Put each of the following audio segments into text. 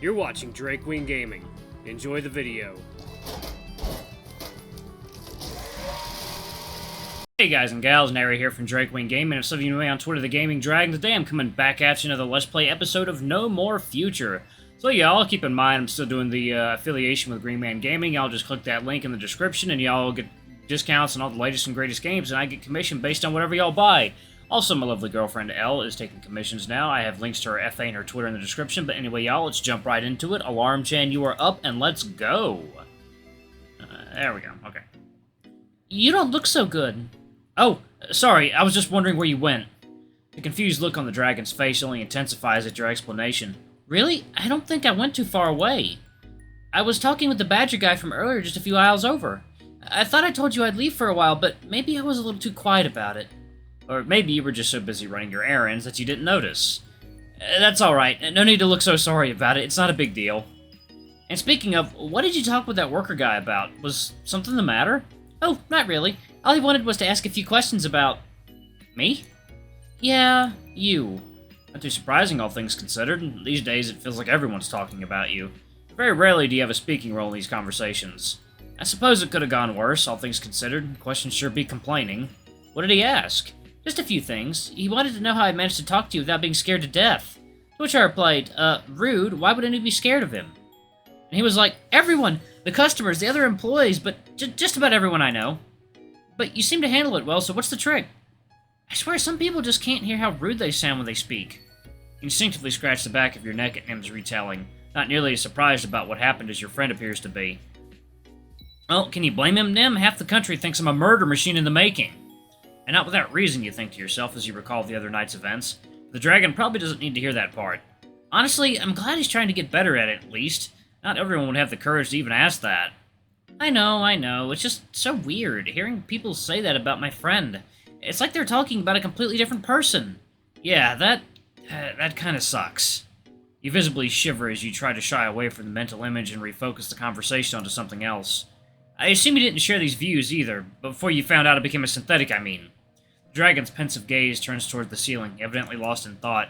You're watching Drake Wing Gaming. Enjoy the video. Hey guys and gals, Nary here from Drake Wing Gaming, and if some of you know me on Twitter, The Gaming Dragon. Today I'm coming back at you another Let's Play episode of No More Future. So y'all, keep in mind I'm still doing the affiliation with Green Man Gaming. Y'all just click that link in the description and y'all get discounts on all the latest and greatest games, and I get commission based on whatever y'all buy. Also, my lovely girlfriend Elle is taking commissions now. I have links to her FA and her Twitter in the description, but anyway y'all, let's jump right into it. Alarm Chan, you are up, and let's go. There we go, okay. You don't look so good. Oh, sorry, I was just wondering where you went. The confused look on the dragon's face only intensifies at your explanation. Really? I don't think I went too far away. I was talking with the badger guy from earlier just a few aisles over. I thought I told you I'd leave for a while, but maybe I was a little too quiet about it. Or maybe you were just so busy running your errands that you didn't notice. That's alright, no need to look so sorry about it, it's not a big deal. And speaking of, what did you talk with that worker guy about? Was something the matter? Oh, not really. All he wanted was to ask a few questions about... me? Yeah, you. Not too surprising, all things considered. These days, it feels like everyone's talking about you. Very rarely do you have a speaking role in these conversations. I suppose it could have gone worse, all things considered. Questions sure be complaining. What did he ask? Just a few things. He wanted to know how I managed to talk to you without being scared to death. To which I replied, rude, why would anyone be scared of him? And he was like, everyone! The customers, the other employees, but just about everyone I know. But you seem to handle it well, so what's the trick? I swear some people just can't hear how rude they sound when they speak. You instinctively scratch the back of your neck at Nim's retelling, not nearly as surprised about what happened as your friend appears to be. Well, can you blame him, Nim? Half the country thinks I'm a murder machine in the making. And not without reason, you think to yourself as you recall the other night's events. The dragon probably doesn't need to hear that part. Honestly, I'm glad he's trying to get better at it, at least. Not everyone would have the courage to even ask that. I know. It's just so weird, hearing people say that about my friend. It's like they're talking about a completely different person. Yeah, that kinda sucks. You visibly shiver as you try to shy away from the mental image and refocus the conversation onto something else. I assume you didn't share these views either, before you found out it became a synthetic, I mean. The dragon's pensive gaze turns toward the ceiling, evidently lost in thought.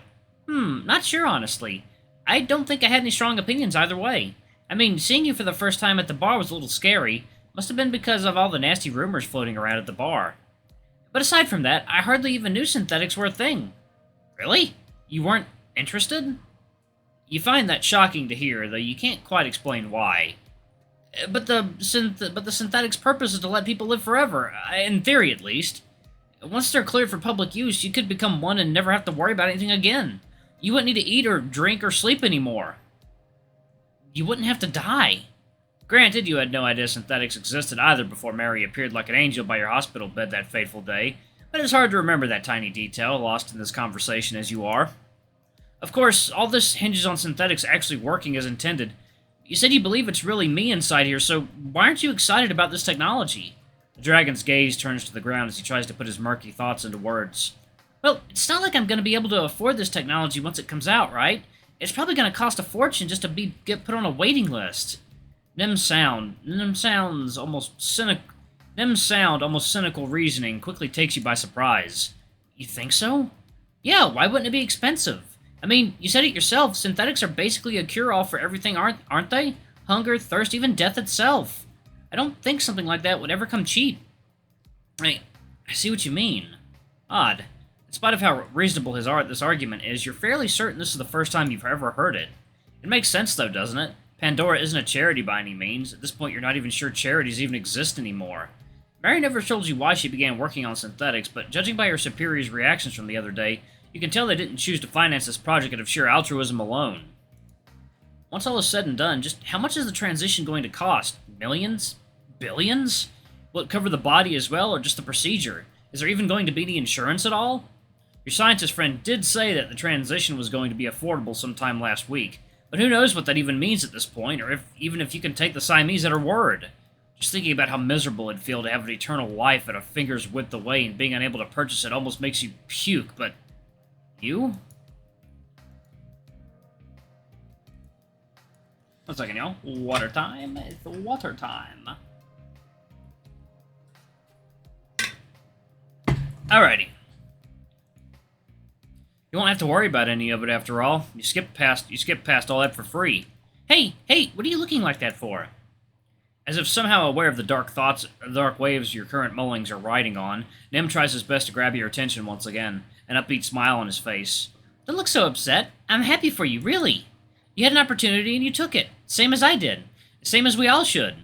Not sure, honestly. I don't think I had any strong opinions either way. I mean, seeing you for the first time at the bar was a little scary. Must have been because of all the nasty rumors floating around at the bar. But aside from that, I hardly even knew synthetics were a thing. Really? You weren't interested? You find that shocking to hear, though you can't quite explain why. But the synthetic's purpose is to let people live forever, in theory at least. Once they're cleared for public use, you could become one and never have to worry about anything again. You wouldn't need to eat or drink or sleep anymore. You wouldn't have to die. Granted, you had no idea synthetics existed either before Mary appeared like an angel by your hospital bed that fateful day, but it's hard to remember that tiny detail, lost in this conversation as you are. Of course, all this hinges on synthetics actually working as intended. You said you believe it's really me inside here, so why aren't you excited about this technology? The dragon's gaze turns to the ground as he tries to put his murky thoughts into words. Well, it's not like I'm going to be able to afford this technology once it comes out, right? It's probably going to cost a fortune just to get put on a waiting list. Nim's sound, almost cynical reasoning quickly takes you by surprise. You think so? Yeah, why wouldn't it be expensive? I mean, you said it yourself, synthetics are basically a cure-all for everything, aren't they? Hunger, thirst, even death itself. I don't think something like that would ever come cheap. I see what you mean. Odd. In spite of how reasonable this argument is, you're fairly certain this is the first time you've ever heard it. It makes sense, though, doesn't it? Pandora isn't a charity by any means. At this point, you're not even sure charities even exist anymore. Mary never told you why she began working on synthetics, but judging by her superior's reactions from the other day, you can tell they didn't choose to finance this project out of sheer altruism alone. Once all is said and done, just how much is the transition going to cost? Millions? Billions? Will it cover the body as well, or just the procedure? Is there even going to be any insurance at all? Your scientist friend did say that the transition was going to be affordable sometime last week, but who knows what that even means at this point, or even if you can take the Siamese at her word. Just thinking about how miserable it'd feel to have an eternal life at a finger's width away and being unable to purchase it almost makes you puke, but... You? One second, y'all. Water time. It's water time. Alrighty. You won't have to worry about any of it after all. You skip past all that for free. Hey, what are you looking like that for? As if somehow aware of the dark waves your current mullings are riding on, Nim tries his best to grab your attention once again, an upbeat smile on his face. Don't look so upset. I'm happy for you, really. You had an opportunity and you took it, same as I did. Same as we all should.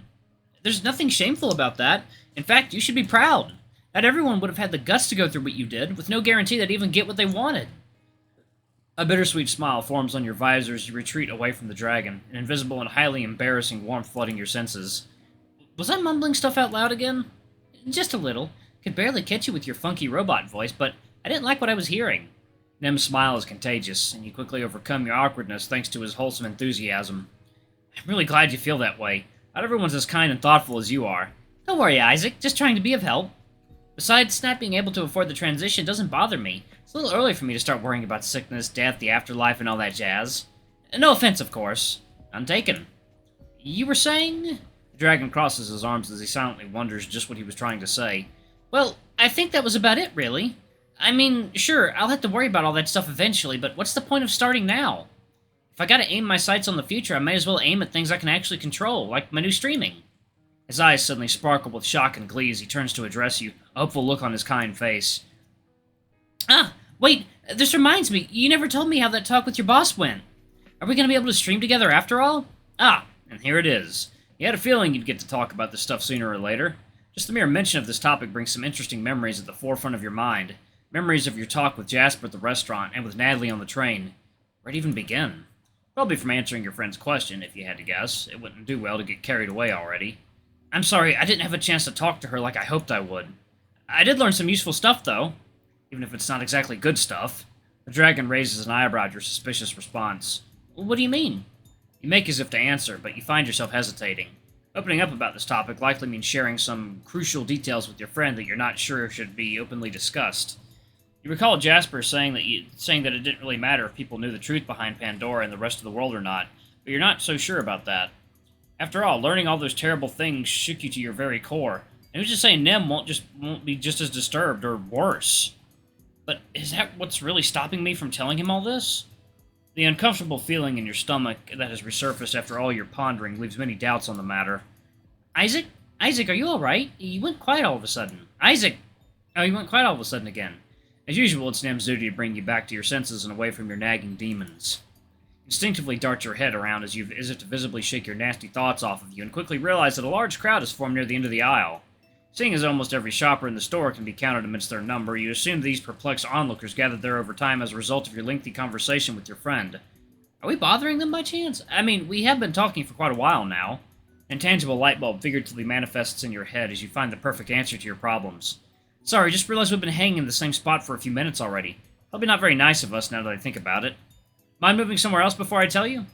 There's nothing shameful about that. In fact, you should be proud. Not everyone would have had the guts to go through what you did, with no guarantee they'd even get what they wanted. A bittersweet smile forms on your visor as you retreat away from the dragon, an invisible and highly embarrassing warmth flooding your senses. Was I mumbling stuff out loud again? Just a little. Could barely catch you with your funky robot voice, but I didn't like what I was hearing. Nem's smile is contagious, and you quickly overcome your awkwardness thanks to his wholesome enthusiasm. I'm really glad you feel that way. Not everyone's as kind and thoughtful as you are. Don't worry, Isaac. Just trying to be of help. Besides, not being able to afford the transition doesn't bother me. It's a little early for me to start worrying about sickness, death, the afterlife, and all that jazz. No offense, of course. None taken. You were saying? The dragon crosses his arms as he silently wonders just what he was trying to say. Well, I think that was about it, really. I mean, sure, I'll have to worry about all that stuff eventually, but what's the point of starting now? If I gotta aim my sights on the future, I may as well aim at things I can actually control, like my new streaming. His eyes suddenly sparkle with shock and glee as he turns to address you, a hopeful look on his kind face. Ah, wait, this reminds me, you never told me how that talk with your boss went. Are we gonna be able to stream together after all? Ah, and here it is. You had a feeling you'd get to talk about this stuff sooner or later. Just the mere mention of this topic brings some interesting memories at the forefront of your mind. Memories of your talk with Jasper at the restaurant and with Natalie on the train. Where'd even begin? Probably from answering your friend's question, if you had to guess. It wouldn't do well to get carried away already. I'm sorry, I didn't have a chance to talk to her like I hoped I would. I did learn some useful stuff, though. Even if it's not exactly good stuff. The dragon raises an eyebrow at your suspicious response. What do you mean? You make as if to answer, but you find yourself hesitating. Opening up about this topic likely means sharing some crucial details with your friend that you're not sure should be openly discussed. You recall Jasper saying that it didn't really matter if people knew the truth behind Pandora and the rest of the world or not, but you're not so sure about that. After all, learning all those terrible things shook you to your very core, and who's to say Nim won't be just as disturbed or worse? But is that what's really stopping me from telling him all this? The uncomfortable feeling in your stomach that has resurfaced after all your pondering leaves many doubts on the matter. Isaac, are you alright? You went quiet all of a sudden. Isaac! Oh, you went quiet all of a sudden again. As usual, it's Nim's duty to bring you back to your senses and away from your nagging demons. Instinctively dart your head around as if to visibly shake your nasty thoughts off of you, and quickly realize that a large crowd has formed near the end of the aisle. Seeing as almost every shopper in the store can be counted amidst their number, you assume these perplexed onlookers gathered there over time as a result of your lengthy conversation with your friend. Are we bothering them by chance? I mean, we have been talking for quite a while now. An intangible light bulb figuratively manifests in your head as you find the perfect answer to your problems. Sorry, just realized we've been hanging in the same spot for a few minutes already. Probably not very nice of us now that I think about it. Mind moving somewhere else before I tell you?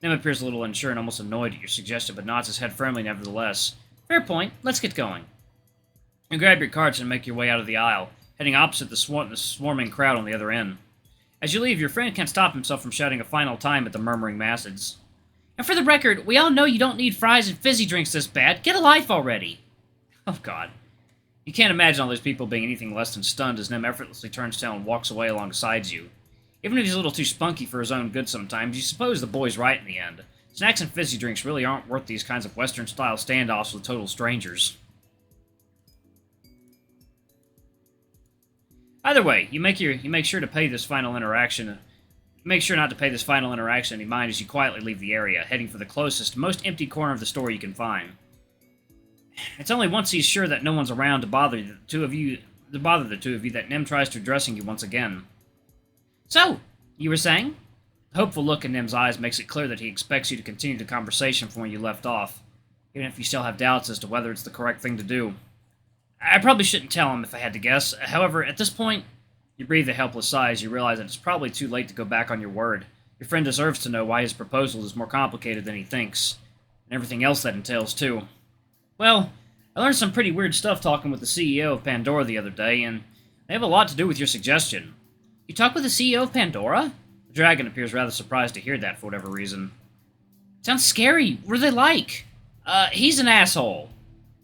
Nim appears a little unsure and almost annoyed at your suggestion, but nods his head firmly nevertheless. Fair point. Let's get going. You grab your carts and make your way out of the aisle, heading opposite the swarming crowd on the other end. As you leave, your friend can't stop himself from shouting a final time at the murmuring masses. And for the record, we all know you don't need fries and fizzy drinks this bad. Get a life already! Oh, God. You can't imagine all those people being anything less than stunned as Nim effortlessly turns tail and walks away alongside you. Even if he's a little too spunky for his own good sometimes, you suppose the boy's right in the end. Snacks and fizzy drinks really aren't worth these kinds of Western-style standoffs with total strangers. Either way, you make sure to pay this final interaction. Make sure not to pay this final interaction any mind as you quietly leave the area, heading for the closest, most empty corner of the store you can find. It's only once he's sure that no one's around to bother the two of you that Nim tries to addressing you once again. So, you were saying? The hopeful look in Nim's eyes makes it clear that he expects you to continue the conversation from where you left off, even if you still have doubts as to whether it's the correct thing to do. I probably shouldn't tell him if I had to guess. However, at this point, you breathe a helpless sigh as you realize that it's probably too late to go back on your word. Your friend deserves to know why his proposal is more complicated than he thinks, and everything else that entails, too. Well, I learned some pretty weird stuff talking with the CEO of Pandora the other day, and they have a lot to do with your suggestion. You talked with the CEO of Pandora? The dragon appears rather surprised to hear that for whatever reason. Sounds scary. What are they like? He's an asshole.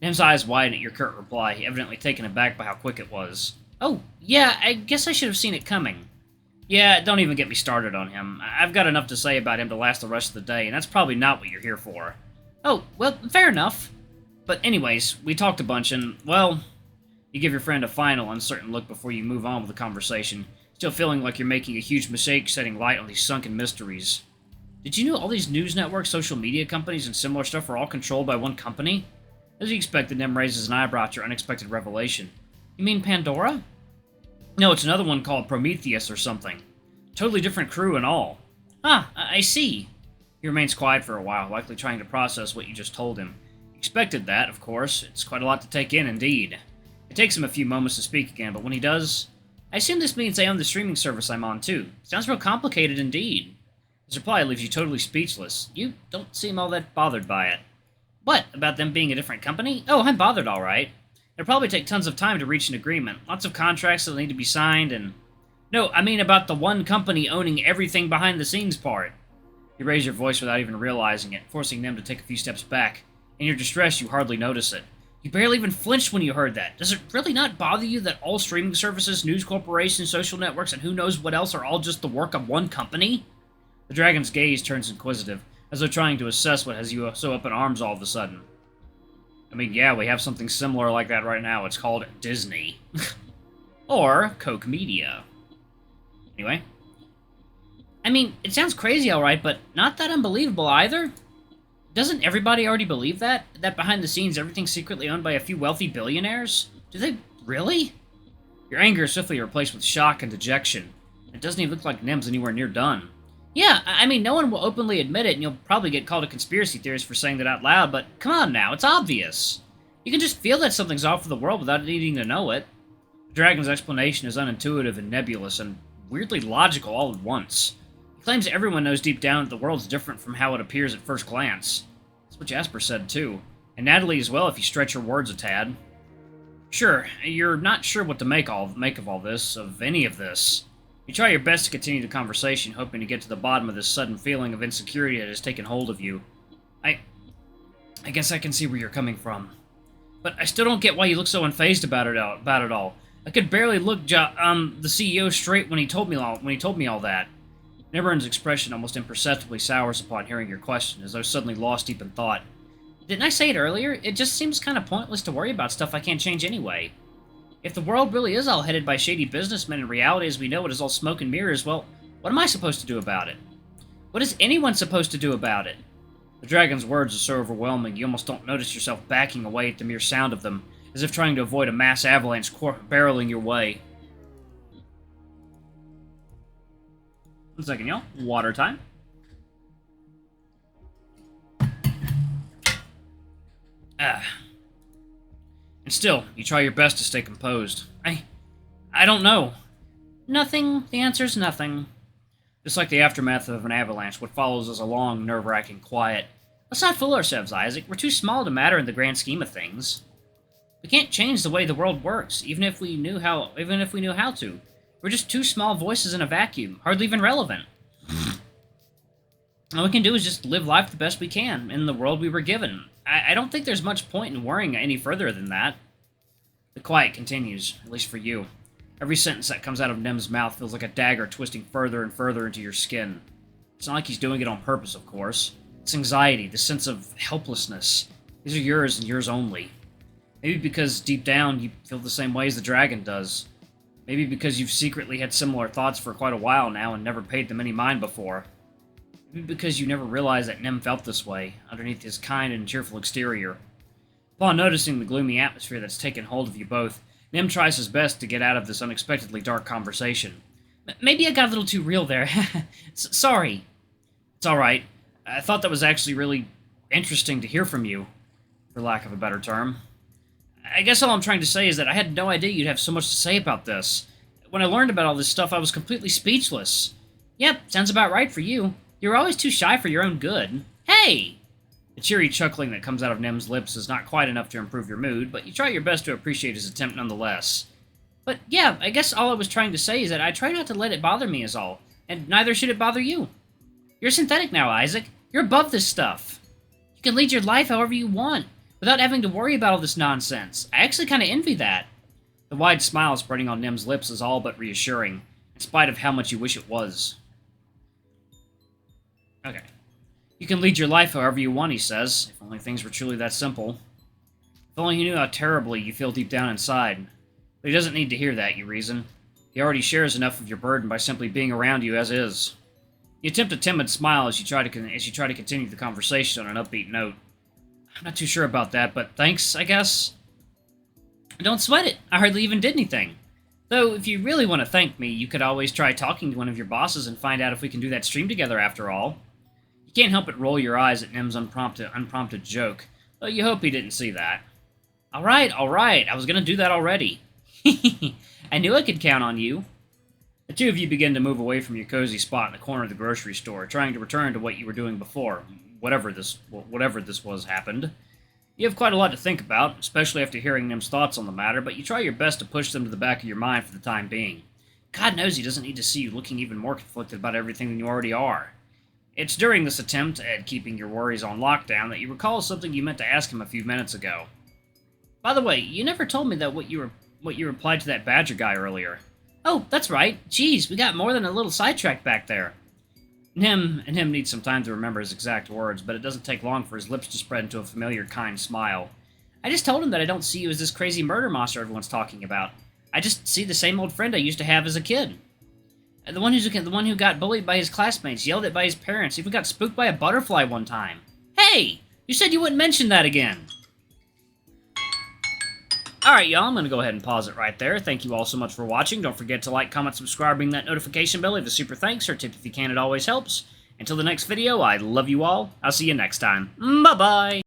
Nim's eyes widen at your curt reply, evidently taken aback by how quick it was. Oh, yeah, I guess I should have seen it coming. Yeah, don't even get me started on him. I've got enough to say about him to last the rest of the day, and that's probably not what you're here for. Oh, well, fair enough. But anyways, we talked a bunch, and, well, you give your friend a final, uncertain look before you move on with the conversation, still feeling like you're making a huge mistake setting light on these sunken mysteries. Did you know all these news networks, social media companies, and similar stuff are all controlled by one company? As you expected, Nim raises an eyebrow at your unexpected revelation. You mean Pandora? No, it's another one called Prometheus or something. Totally different crew and all. Ah, I see. He remains quiet for a while, likely trying to process what you just told him. He expected that, of course. It's quite a lot to take in, indeed. It takes him a few moments to speak again, but when he does... I assume this means they own the streaming service I'm on, too. Sounds real complicated indeed. His reply leaves you totally speechless. You don't seem all that bothered by it. What, about them being a different company? Oh, I'm bothered, all right. It'll probably take tons of time to reach an agreement. Lots of contracts that'll need to be signed, and... No, I mean about the one company owning everything behind the scenes part. You raise your voice without even realizing it, forcing them to take a few steps back. In your distress, you hardly notice it. You barely even flinched when you heard that. Does it really not bother you that all streaming services, news corporations, social networks, and who knows what else are all just the work of one company? The dragon's gaze turns inquisitive, as though trying to assess what has you so up in arms all of a sudden. I mean, yeah, we have something similar like that right now. It's called Disney. Or Koch Media. Anyway. I mean, it sounds crazy, alright, but not that unbelievable either. Doesn't everybody already believe that? That behind the scenes everything's secretly owned by a few wealthy billionaires? Do they really? Your anger is swiftly replaced with shock and dejection. It doesn't even look like Nim's anywhere near done. Yeah, I mean, no one will openly admit it, and you'll probably get called a conspiracy theorist for saying that out loud, but come on now, it's obvious. You can just feel that something's off with the world without needing to know it. The dragon's explanation is unintuitive and nebulous, and weirdly logical all at once. He claims everyone knows deep down that the world's different from how it appears at first glance. That's what Jasper said, too. And Natalie as well, if you stretch your words a tad. Sure, you're not sure what to make of all this, of any of this. You try your best to continue the conversation, hoping to get to the bottom of this sudden feeling of insecurity that has taken hold of you. I guess I can see where you're coming from. But I still don't get why you look so unfazed about it all. I could barely look the CEO straight when he told me all that. Nimran's expression almost imperceptibly sours upon hearing your question, as though suddenly lost deep in thought. Didn't I say it earlier? It just seems kind of pointless to worry about stuff I can't change anyway. If the world really is all headed by shady businessmen and reality as we know it is all smoke and mirrors, well, what am I supposed to do about it? What is anyone supposed to do about it? The dragon's words are so overwhelming you almost don't notice yourself backing away at the mere sound of them, as if trying to avoid a mass avalanche barreling your way. 1 second, y'all. Water time. And still, you try your best to stay composed. I don't know. Nothing. The answer's nothing. Just like the aftermath of an avalanche, what follows is a long, nerve-wracking quiet. Let's not fool ourselves, Isaac. We're too small to matter in the grand scheme of things. We can't change the way the world works, even if we knew how to. We're just two small voices in a vacuum, hardly even relevant. All we can do is just live life the best we can, in the world we were given. I don't think there's much point in worrying any further than that. The quiet continues, at least for you. Every sentence that comes out of Nim's mouth feels like a dagger twisting further and further into your skin. It's not like he's doing it on purpose, of course. It's anxiety, the sense of helplessness. These are yours and yours only. Maybe because deep down you feel the same way as the dragon does. Maybe because you've secretly had similar thoughts for quite a while now and never paid them any mind before. Maybe because you never realized that Nim felt this way, underneath his kind and cheerful exterior. Upon noticing the gloomy atmosphere that's taken hold of you both, Nim tries his best to get out of this unexpectedly dark conversation. Maybe I got a little too real there. Sorry. It's alright. I thought that was actually really interesting to hear from you, for lack of a better term. I guess all I'm trying to say is that I had no idea you'd have so much to say about this. When I learned about all this stuff, I was completely speechless. Yep, sounds about right for you. You're always too shy for your own good. Hey! The cheery chuckling that comes out of Nim's lips is not quite enough to improve your mood, but you try your best to appreciate his attempt nonetheless. But yeah, I guess all I was trying to say is that I try not to let it bother me is all, and neither should it bother you. You're synthetic now, Isaac. You're above this stuff. You can lead your life however you want, without having to worry about all this nonsense. I actually kind of envy that. The wide smile spreading on Nim's lips is all but reassuring, in spite of how much you wish it was. Okay. You can lead your life however you want, he says, if only things were truly that simple. If only you knew how terribly you feel deep down inside. But he doesn't need to hear that, you reason. He already shares enough of your burden by simply being around you as is. You attempt a timid smile as you try to continue the conversation on an upbeat note. I'm not too sure about that, but thanks, I guess? Don't sweat it. I hardly even did anything. Though, if you really want to thank me, you could always try talking to one of your bosses and find out if we can do that stream together after all. You can't help but roll your eyes at Nim's unprompted joke, though you hope he didn't see that. Alright, I was gonna do that already. I knew I could count on you. The two of you begin to move away from your cozy spot in the corner of the grocery store, trying to return to what you were doing before, whatever this was happened. You have quite a lot to think about, especially after hearing Nim's thoughts on the matter, but you try your best to push them to the back of your mind for the time being. God knows he doesn't need to see you looking even more conflicted about everything than you already are. It's during this attempt at keeping your worries on lockdown that you recall something you meant to ask him a few minutes ago. By the way, you never told me that what you replied to that Badger guy earlier. Oh, that's right. Jeez, we got more than a little sidetracked back there. Nim needs some time to remember his exact words, but it doesn't take long for his lips to spread into a familiar, kind smile. I just told him that I don't see you as this crazy murder monster everyone's talking about. I just see the same old friend I used to have as a kid. The one who got bullied by his classmates, yelled at by his parents, even got spooked by a butterfly one time. Hey! You said you wouldn't mention that again! Alright, y'all, I'm going to go ahead and pause it right there. Thank you all so much for watching. Don't forget to like, comment, subscribe, ring that notification bell, leave a super thanks, or tip if you can, it always helps. Until the next video, I love you all. I'll see you next time. Bye-bye!